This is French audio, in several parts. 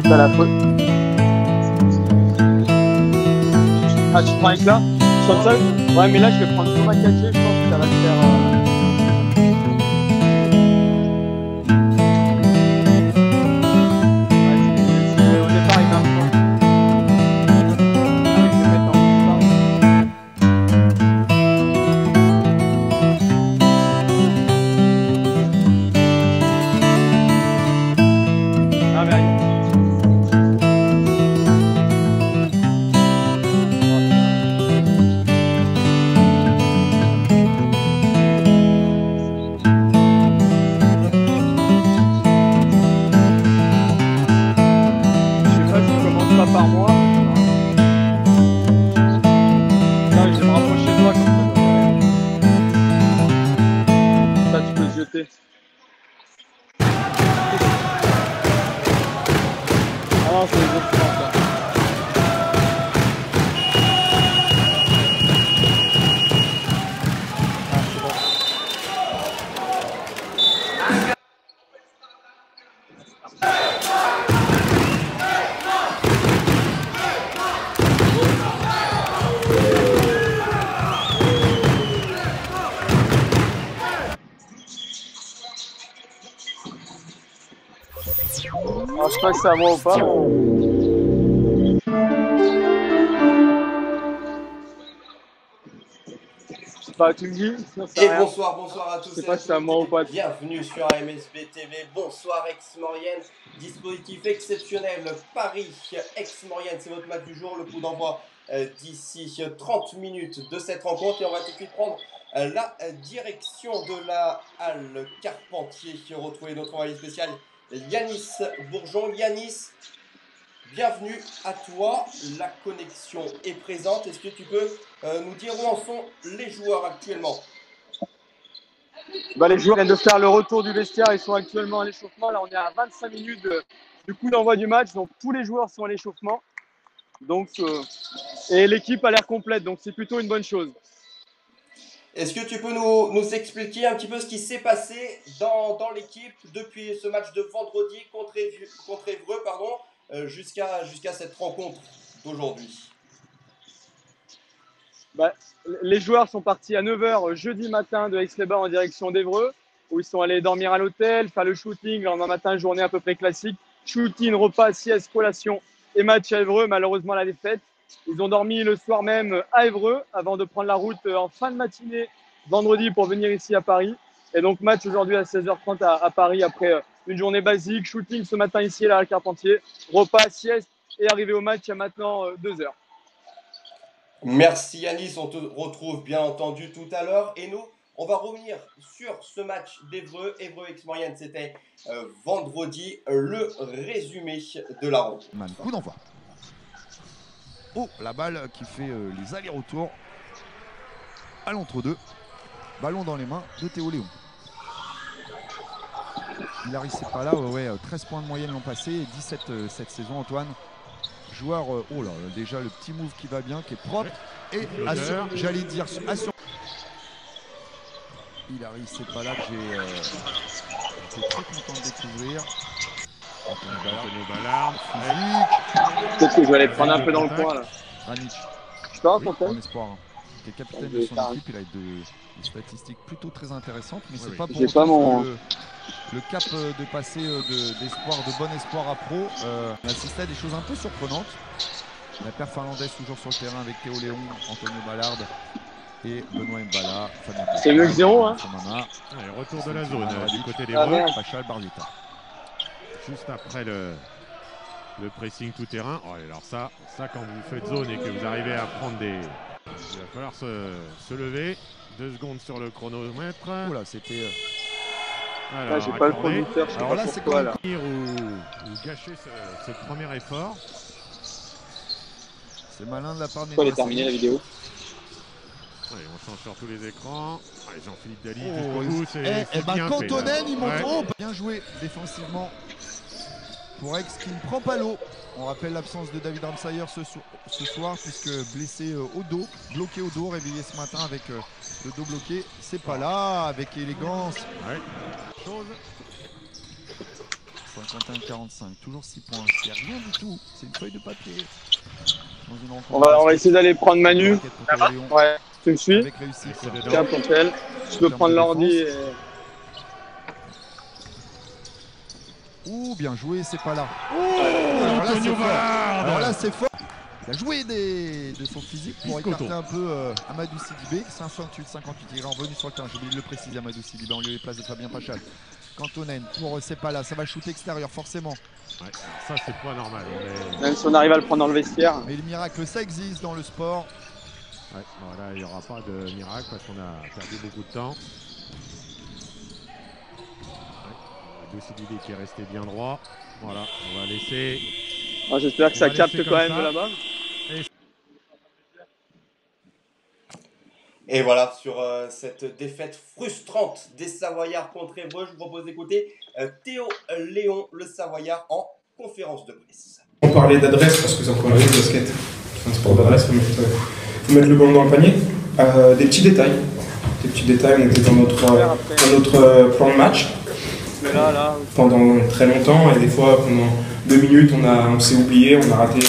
T'as la faute. Ah, tu prends avec là? Comme ça? Ouais, mais là, je vais prendre Thomas Katché, je pense que ça va te faire. Ouais, au départ, il marche pas. Ah, je vais mettre en ah, mais allez. Pas par moi. Non, je vais me rapprocher de toi comme ça tu peux te jeter. Ah non, c'est les autres plans, ça. Ah, c'est bon. Alors, je sais pas si c'est à moi ou pas. Bah, tu me dis, sinon ça Et rien. bonsoir à tous. Je sais pas si c'est à moi ou pas. Bienvenue sur AMSB TV. Bonsoir Aix-Maurienne. Dispositif exceptionnel. Paris Aix-Maurienne, c'est votre match du jour. Le coup d'envoi d'ici 30 minutes de cette rencontre. Et on va tout de suite prendre la direction de la halle Carpentier. Retrouver notre envoyé spécial Yanis Bourgeon. Yanis, bienvenue à toi. La connexion est présente. Est-ce que tu peux nous dire où en sont les joueurs actuellement? Bah, les joueurs viennent de faire le retour du vestiaire, ils sont actuellement à l'échauffement. Là, on est à 25 minutes du coup d'envoi du match, donc tous les joueurs sont à l'échauffement. Donc, et l'équipe a l'air complète, donc c'est plutôt une bonne chose. Est-ce que tu peux nous expliquer un petit peu ce qui s'est passé dans l'équipe depuis ce match de vendredi contre Évreux, jusqu'à cette rencontre d'aujourd'hui? Bah, les joueurs sont partis à 9h jeudi matin de Aix-les-Bains en direction d'Évreux, où ils sont allés dormir à l'hôtel, faire le shooting. Le lendemain matin, journée à peu près classique. Shooting, repas, sieste, collation et match à Évreux. Malheureusement, la défaite. Ils ont dormi le soir même à Évreux avant de prendre la route en fin de matinée vendredi pour venir ici à Paris. Et donc, match aujourd'hui à 16h30 à Paris après une journée basique. Shooting ce matin ici à la Carpentier. Repas, sieste et arrivé au match il y a maintenant 2 heures. Merci Yanis, on te retrouve bien entendu tout à l'heure. Et nous, on va revenir sur ce match d'Évreux, Évreux-Aix-Maurienne. C'était vendredi, le résumé de la rencontre. Coup d'envoi. Oh, la balle qui fait les allers-retours à l'entre-deux. Ballon dans les mains de Théo Léon. Hilary Sepala, ouais, 13 points de moyenne l'an passé et 17 cette saison, Antoine. Joueur, oh là, déjà le petit move qui va bien, qui est propre et j'allais dire assure. Hilary Sepala que j'étais très content de découvrir. Antonio Ballard. Peut-être que je vais aller prendre un peu dans le coin là. Ranić. Je peux Oui, raconter en espoir. Qui est capitaine de son équipe, il a des statistiques plutôt très intéressantes, mais c'est pas pour pas mon... le cap de passer d'espoir, de bon espoir à pro. On assistait à des choses un peu surprenantes. La paire finlandaise toujours sur le terrain avec Théo Léon, Antonio Ballard et Benoît Mbala. C'est mieux que 0, hein. Allez, retour de la zone du côté des Vreux. Pachal Barbieta. Juste après le pressing tout terrain. Oh, alors ça quand vous faites zone et que vous arrivez à prendre des... Il va falloir se lever. 2 secondes sur le chronomètre. Oula, c'était Là, j'ai pas le conducteur, je sais Alors pas là, c'est pourquoi. Là. Ou gâcher ce premier effort. C'est malin de la part de Pourquoi elle est terminée la vidéo? Allez, on change sur tous les écrans. Allez, Jean-Philippe Daly Oh, jusqu'au bout, c'est bien fait. Cantonen, il monte Ouais. haut. Bien joué défensivement pour Aix qui ne prend pas l'eau. On rappelle l'absence de David Ramsayer ce soir puisque blessé au dos, bloqué au dos, réveillé ce matin avec le dos bloqué. C'est pas là, avec élégance. Ouais. Chose. 51-45, toujours 6 points. C'est rien du tout, c'est une feuille de papier. Dans une rencontre On va essayer d'aller prendre Manu. Ouais, tu me suis? Avec réussite. Tiens, ton tel. Je peux prendre l'ordi. Ouh, bien joué, c'est pas là. Alors là, c'est fort. Il a joué de son physique pour écarter un peu Amadou Sidibé. 58-58, il est revenu sur le terrain. J'ai oublié de le préciser, Amadou Sidibé en lieu et place de Fabien Pachal. Cantonen pour Sepala, ça va shoot extérieur forcément. Ouais, ça c'est pas normal. Même si on arrive à le prendre dans le vestiaire. Mais le miracle, ça existe dans le sport. Ouais, voilà, il n'y aura pas de miracle parce qu'on a perdu beaucoup de temps. Amadou Sidibé qui est resté bien droit. Voilà, on va laisser. J'espère que ça capte quand même de là-bas. Et voilà, sur cette défaite frustrante des Savoyards contre Évreux, je vous propose d'écouter Théo Léon, le Savoyard, en conférence de presse. On parlait d'adresse parce que c'est encore le basket. C'est un sport d'adresse, faut mettre le ballon dans le panier. Des petits détails. On était dans notre plan de match pendant très longtemps et des fois pendant 2 minutes on s'est oublié, on a raté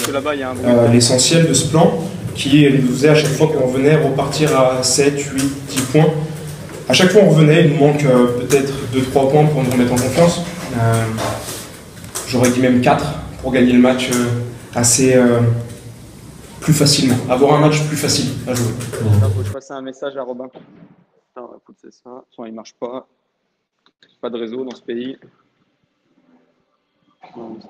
l'essentiel de ce plan qui nous faisait à chaque fois qu'on revenait repartir à 7, 8, 10 points. À chaque fois on revenait, il nous manque peut-être 2-3 points pour nous remettre en confiance. J'aurais dit même 4 pour gagner le match assez plus facilement, avoir un match plus facile à jouer. Il faut que je fasse un message à Robin. Putain, écoute, c'est ça. Enfin, il marche pas. Pas de réseau dans ce pays.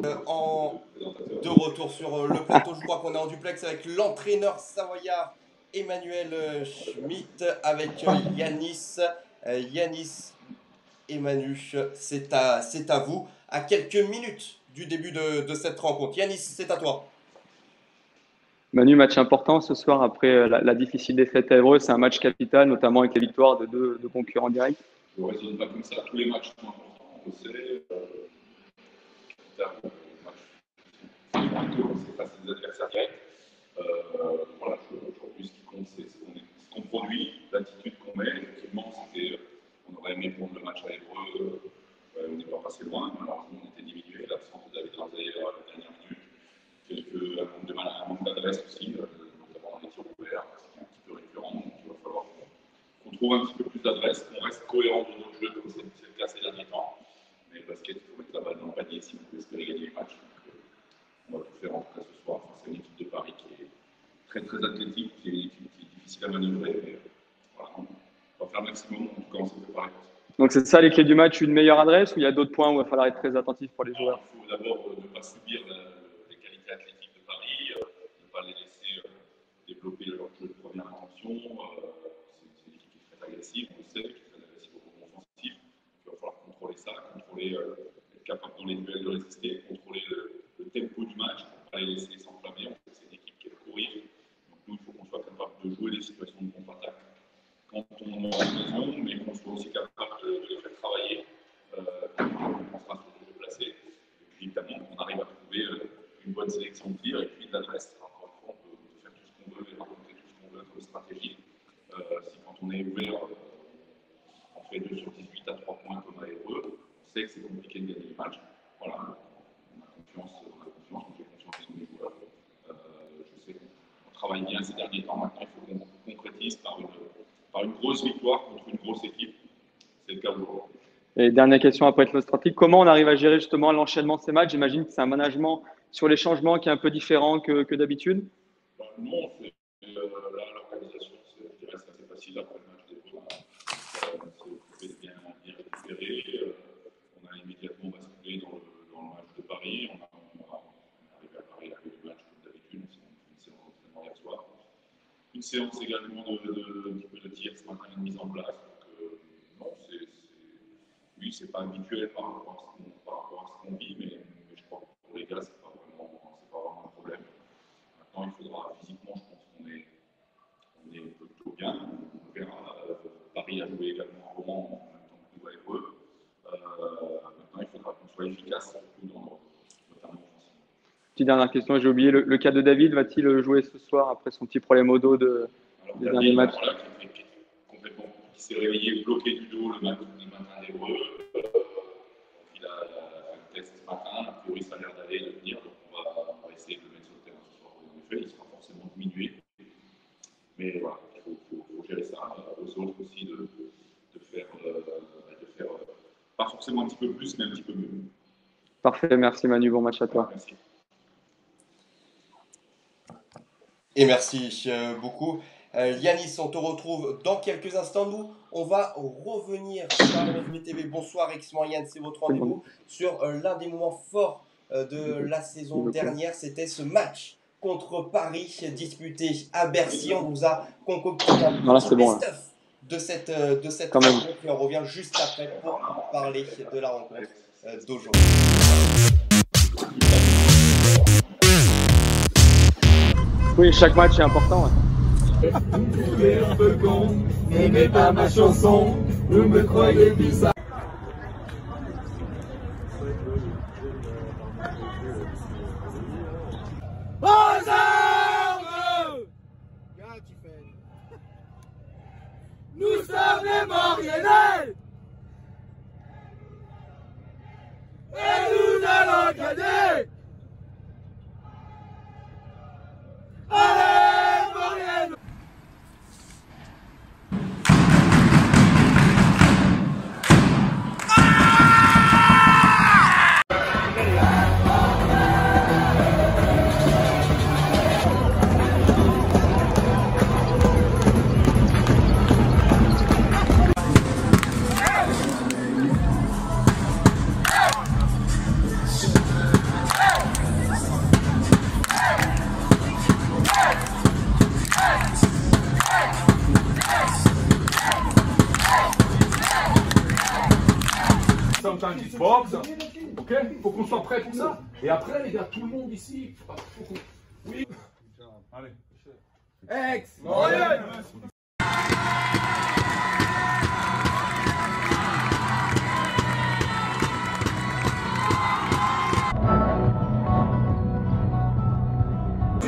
De retour sur le plateau, je crois qu'on est en duplex avec l'entraîneur savoyard Emmanuel Schmitt, avec Yanis. Yanis et Manu, c'est à vous. À quelques minutes du début de cette rencontre. Yanis, c'est à toi. Manu, match important ce soir après la difficile défaite à Évreux. C'est un match capital, notamment avec les victoires de deux concurrents directs. Ne raisonne pas comme ça. Tous les matchs sont importants. On le sait. C'est face à des adversaires directs. Voilà, aujourd'hui, ce qui compte, c'est ce qu'on produit, l'attitude qu'on met. Effectivement, on aurait aimé prendre le match à Évreux. On n'est pas passé loin. Malheureusement, on était diminué. L'absence de David Ramsayer à la dernière minute. Un manque d'adresse aussi, notamment dans les tirs ouverts. C'est un petit peu récurrent. Donc, il va falloir qu'on trouve un petit peu plus d'adresse, qu'on reste cohérent dans notre jeu, comme c'est le cas ces derniers temps. Mais le basket, il faut mettre la balle dans le panier si on veut espérer gagner les matchs. Donc, on va tout faire en tout cas ce soir. C'est une équipe de Paris qui est très très athlétique, qui est difficile à manœuvrer. Mais voilà, on va faire le maximum, en tout cas on s'est préparé. Donc c'est ça les clés du match, une meilleure adresse ou il y a d'autres points où il va falloir être très attentif pour les joueurs? Il faut d'abord ne pas subir les qualités athlétiques de Paris, ne pas les laisser développer leur jeu de première intention. C'est une équipe qui est très agressive, on le sait, qui est très agressive au moment offensif. Il va falloir contrôler ça, être capable dans les duels de résister, contrôler le tempo du match, pour ne pas les laisser s'enflammer. On sait que c'est une équipe qui aime courir. Donc nous, il faut qu'on soit capable de jouer les situations de contre-attaque quand on aura besoin, mais qu'on soit aussi capable de les faire travailler quand on sera sur le jeu placé. Et puis évidemment, qu'on arrive à trouver une bonne sélection de tirs et puis de l'adresse. Encore une fois, on peut faire tout ce qu'on veut et raconter tout ce qu'on veut comme stratégie. Si quand on est ouvert, on fait 2 sur 18 à 3 points comme à Évreux, on sait que c'est compliqué de gagner les matchs. Voilà, on a confiance, on fait confiance en nos joueurs. Je sais qu'on travaille bien ces derniers temps. Maintenant, il faut qu'on concrétise par une grosse victoire contre une grosse équipe. C'est le cas aujourd'hui. Et dernière question après être stratégique, comment on arrive à gérer justement l'enchaînement de ces matchs? J'imagine que c'est un management sur les changements qui est un peu différent que d'habitude. Non, là, l'organisation, je dirais, c'est assez facile après le match des Bleus. On s'est occupé de bien récupérer. On a immédiatement basculé dans le match de Paris. On est arrivé à Paris avec le match comme d'habitude. On s'est fait une séance d'entraînement hier soir. Une séance également de tir ce matin, une mise en place. Donc, non, oui, oui, c'est pas habituel par rapport à ce qu'on vit, mais je crois que pour les gars, c'est pas vraiment un problème. Maintenant, il faudra physiquement, je pense qu'on est plutôt bien. On verra. Paris a joué également un moment en même temps que nous à Évreux. Maintenant, il faudra qu'on soit efficace, surtout notamment offensivement. Petite dernière question, j'ai oublié, le cas de David, va-t-il jouer ce soir après son petit problème au dos des derniers matchs? Voilà, qui s'est réveillé bloqué du dos le matin d'Évreux. Il a fait un test ce matin, a priori ça a l'air d'aller de venir, donc on va essayer de le mettre sur le terrain ce soir. En effet, il sera forcément diminué. Mais voilà, il faut gérer ça. Aux autres aussi de faire pas forcément un petit peu plus, mais un petit peu mieux. Parfait, merci Manu, bon match à toi. Merci. Et merci beaucoup. Yanis, on te retrouve dans quelques instants. Nous, on va revenir sur MFB TV. Bonsoir, Aix-Maurienne, c'est votre rendez-vous sur l'un des moments forts de la saison dernière. C'était ce match contre Paris disputé à Bercy. On vous a concocté un petit best-of de cette rencontre. Et on revient juste après pour parler de la rencontre d'aujourd'hui. Oui, chaque match est important. Vous êtes un peu con, n'aimez pas ma chanson, vous me croyez bizarre. Aux armes! Nous sommes les Mauriennais! Et nous allons gagner! Allez, Maurienne! Sometimes it's box, ok? Faut qu'on soit prêt pour ça. Et après, les gars, tout le monde ici. Oui. Allez. Aix-Maurienne!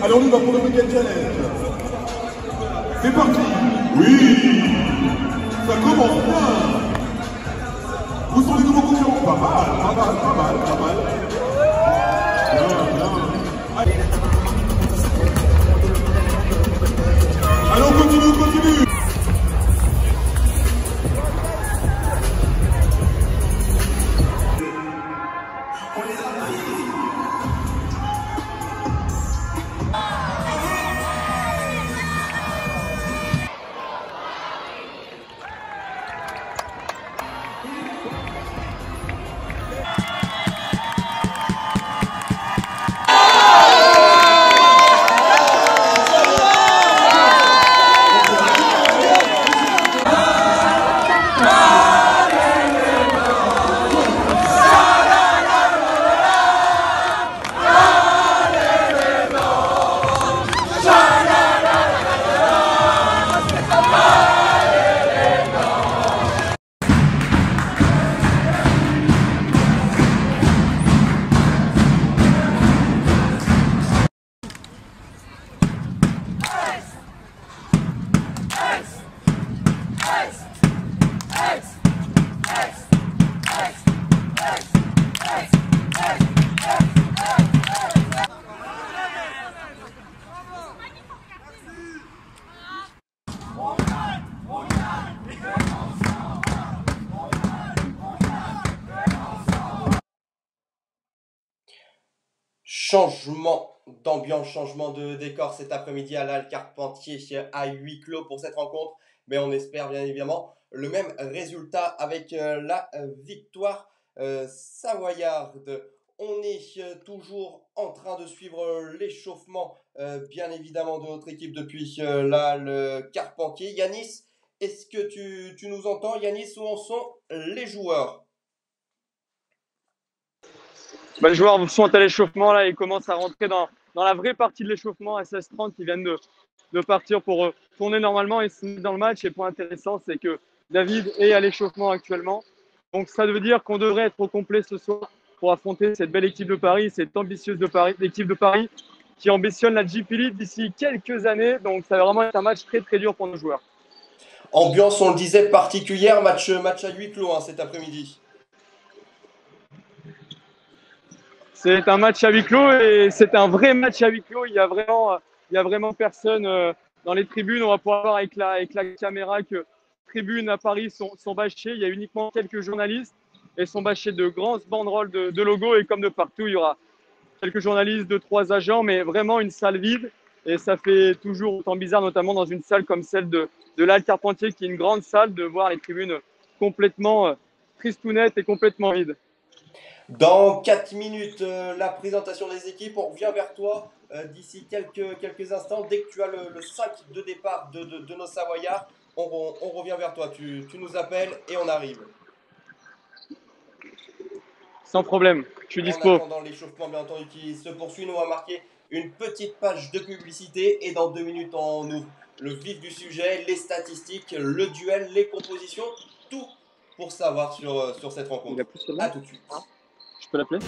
Alors on y va pour le week-end challenge. C'est parti. Oui. Ça commence bien. Où sont les nouveaux concurrents? Pas mal. Bien. Allez, on continue. Changement d'ambiance, changement de décor cet après-midi à l'Al Carpentier à huis clos pour cette rencontre. Mais on espère bien évidemment le même résultat avec la victoire savoyarde. On est toujours en train de suivre l'échauffement bien évidemment de notre équipe depuis l'Al Carpentier. Yanis, est-ce que tu nous entends? Yanis, où en sont les joueurs? Les joueurs sont à l'échauffement là et commencent à rentrer dans la vraie partie de l'échauffement à 16h30 qui viennent de partir pour tourner normalement et se mettre dans le match. Et point intéressant, c'est que David est à l'échauffement actuellement. Donc ça veut dire qu'on devrait être au complet ce soir pour affronter cette belle équipe de Paris, cette ambitieuse équipe de Paris qui ambitionne la GP League d'ici quelques années. Donc ça va vraiment être un match très très dur pour nos joueurs. Ambiance, on le disait, particulière, match à huis clos cet après-midi. C'est un match à huis clos et c'est un vrai match à huis clos. Il y a vraiment personne dans les tribunes. On va pouvoir voir avec la caméra que les tribunes à Paris sont bâchées. Il y a uniquement quelques journalistes et sont bâchés de grandes banderoles de logos. Et comme de partout, il y aura quelques journalistes, 2-3 agents, mais vraiment une salle vide. Et ça fait toujours autant bizarre, notamment dans une salle comme celle de l'Halle Carpentier, qui est une grande salle, de voir les tribunes complètement tristounettes et complètement vides. Dans 4 minutes, la présentation des équipes. On revient vers toi d'ici quelques instants. Dès que tu as le 5 de départ de nos Savoyards, on revient vers toi. Tu nous appelles et on arrive. Sans problème, je suis dispo. En attendant l'échauffement, bien entendu, qui se poursuit, nous on va marquer une petite page de publicité et dans 2 minutes, on ouvre le vif du sujet, les statistiques, le duel, les compositions, tout pour savoir sur cette rencontre. À tout de suite. Je peux l'appeler ?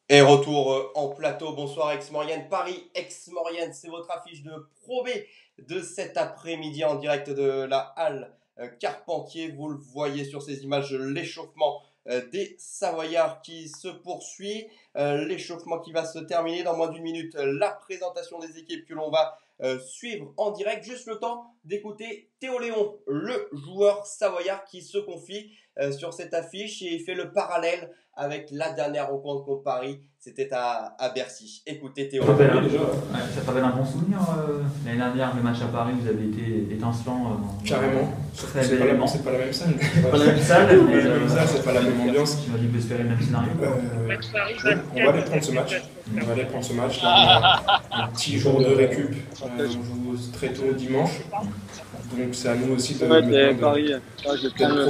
Et retour en plateau, bonsoir Aix-Maurienne, Paris-Aix-Maurienne, c'est votre affiche de Pro B de cet après-midi en direct de la Halle Carpentier. Vous le voyez sur ces images, l'échauffement des Savoyards qui se poursuit, l'échauffement qui va se terminer dans moins d'une minute, la présentation des équipes que l'on va suivre en direct. Juste le temps d'écouter Théo Léon, le joueur savoyard qui se confie sur cette affiche et il fait le parallèle avec la dernière rencontre contre Paris, c'était à Bercy. Écoutez Théo. Ça te rappelle un bon souvenir l'année dernière, le match à Paris, vous avez été étincelant. Carrément. C'est pas la même salle. C'est pas la même salle. C'est pas la même ambiance. Tu m'as dit que espérer le même scénario. On va aller prendre ce match. Là, on a un petit jour de récup. On joue très tôt dimanche. Donc c'est à nous aussi d'être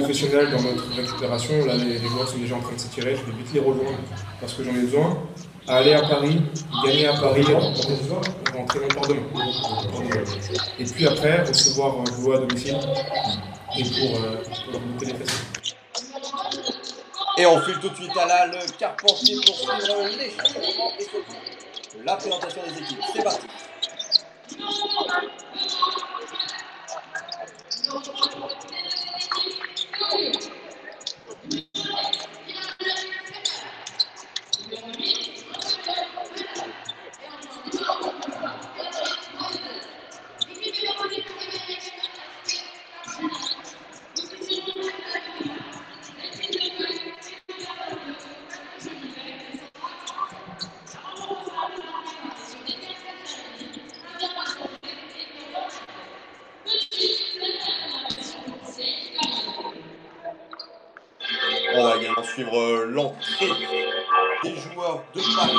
professionnels dans notre récupération. Là, les joueurs sont déjà en train de s'étirer. Je vais vite les rejoindre parce que j'en ai besoin. Aller à Paris, gagner à Paris, rentrer encore demain. Et puis après, recevoir Vaux à domicile et pour monter les fesses. Et on file tout de suite à la Halle Carpentier pour suivre l'échauffement et surtout la présentation des équipes. C'est parti. suivre l'entrée des joueurs de Paris.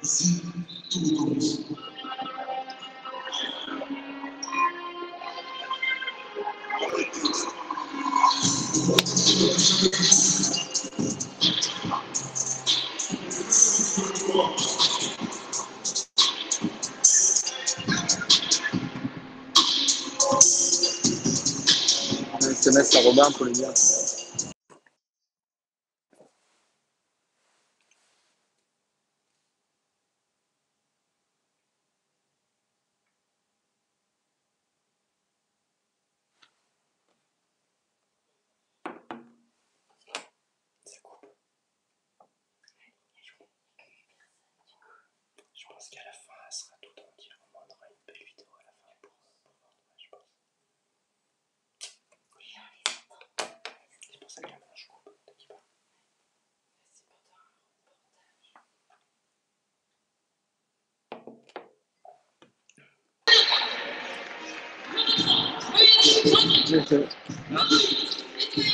Ici, tout commence. Un SMS à Robin pour lui dire. Je pense qu'à la fin, elle sera tout entière. On aura une belle vidéo à la fin pour je pense. C'est pour ça que maintenant je coupe. T'inquiète pas.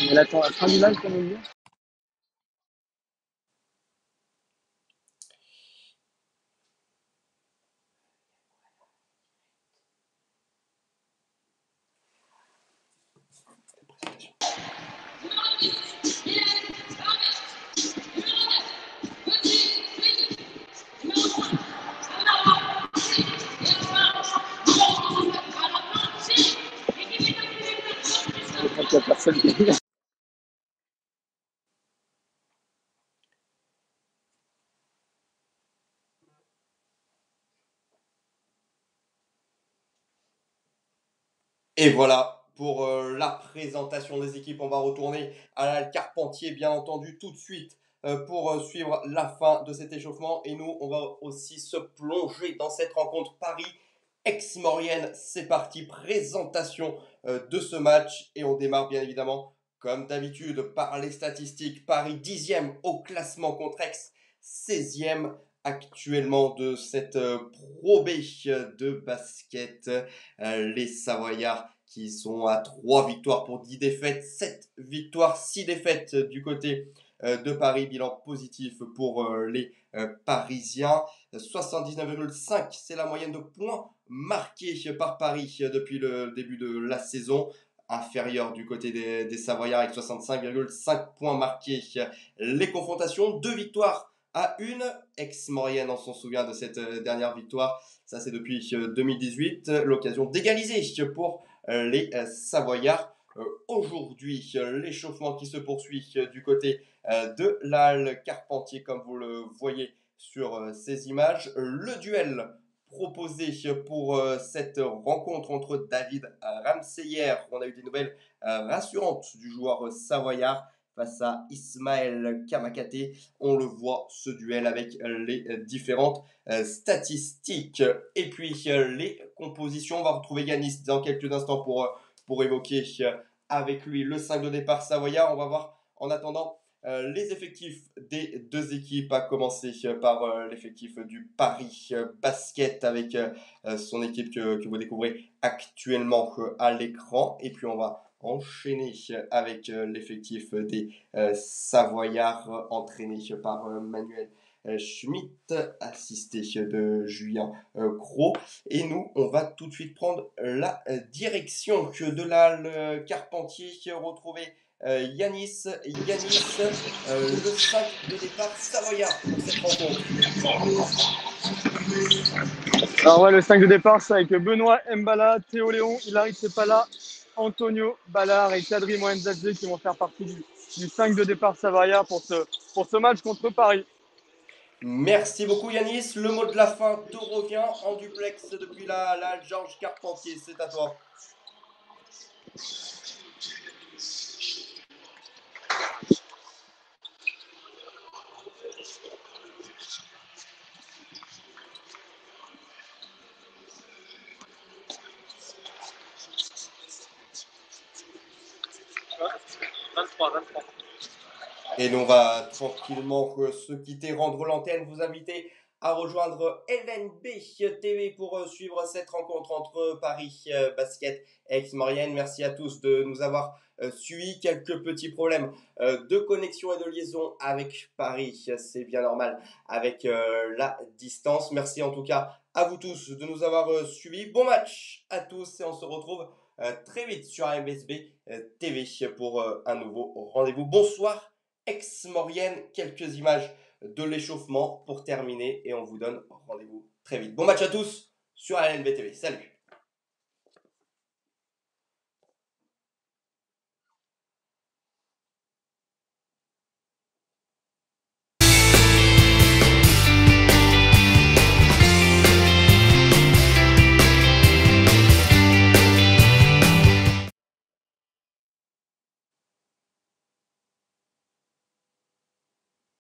Elle attend la fin du live pour nous le dire. Je crois qu'il y a personne qui est là. Et voilà pour la présentation des équipes. On va retourner à la Carpentier, bien entendu, tout de suite pour suivre la fin de cet échauffement. Et nous, on va aussi se plonger dans cette rencontre Paris-Aix-Maurienne. C'est parti, présentation de ce match. Et on démarre bien évidemment, comme d'habitude, par les statistiques. Paris 10e au classement contre Aix, 16e actuellement de cette Pro B de basket. Les Savoyards qui sont à 3 victoires pour 10 défaites, 7 victoires, 6 défaites du côté de Paris. Bilan positif pour les Parisiens. 79,5, c'est la moyenne de points marqués par Paris depuis le début de la saison. Inférieur du côté des Savoyards avec 65,5 points marqués. Les confrontations, 2 victoires à 1. Aix-Maurienne, on s'en souvient de cette dernière victoire. Ça, c'est depuis 2018. L'occasion d'égaliser pour les Savoyards. Aujourd'hui, l'échauffement qui se poursuit du côté de la Carpentier, comme vous le voyez sur ces images. Le duel proposé pour cette rencontre entre David Ramseyer. On a eu des nouvelles rassurantes du joueur savoyard face à Ismaël Kamakate. On le voit, ce duel avec les différentes statistiques. Et puis les compositions, on va retrouver Yanis dans quelques instants pour évoquer avec lui le 5 de départ savoyard. On va voir en attendant les effectifs des deux équipes, à commencer par l'effectif du Paris Basket avec son équipe que vous découvrez actuellement à l'écran. Et puis on va enchaîner avec l'effectif des Savoyards entraîné par Manuel Schmitt, assisté de Julien Cros. Et nous, on va tout de suite prendre la direction de la Carpentier, retrouver Yanis, le 5 de départ savoyard pour cette rencontre. Alors ouais, le 5 de départ, c'est avec Benoît Mbala, Théo Léon, Hilary Tsepala, Antonio Ballard et Kadri Moenzadze qui vont faire partie du 5 de départ savoyard pour ce match contre Paris. Merci beaucoup Yanis. Le mot de la fin te revient en duplex depuis la Georges Carpentier. C'est à toi. Et nous, on va tranquillement se quitter, rendre l'antenne, vous inviter à rejoindre LNB TV pour suivre cette rencontre entre Paris Basket et Aix-Maurienne. Merci à tous de nous avoir suivis. Quelques petits problèmes de connexion et de liaison avec Paris, c'est bien normal avec la distance. Merci en tout cas à vous tous de nous avoir suivis. Bon match à tous et on se retrouve très vite sur MSB TV pour un nouveau rendez-vous. Bonsoir Aix-Maurienne, quelques images de l'échauffement pour terminer et on vous donne rendez-vous très vite. Bon match à tous sur LNB TV. Salut.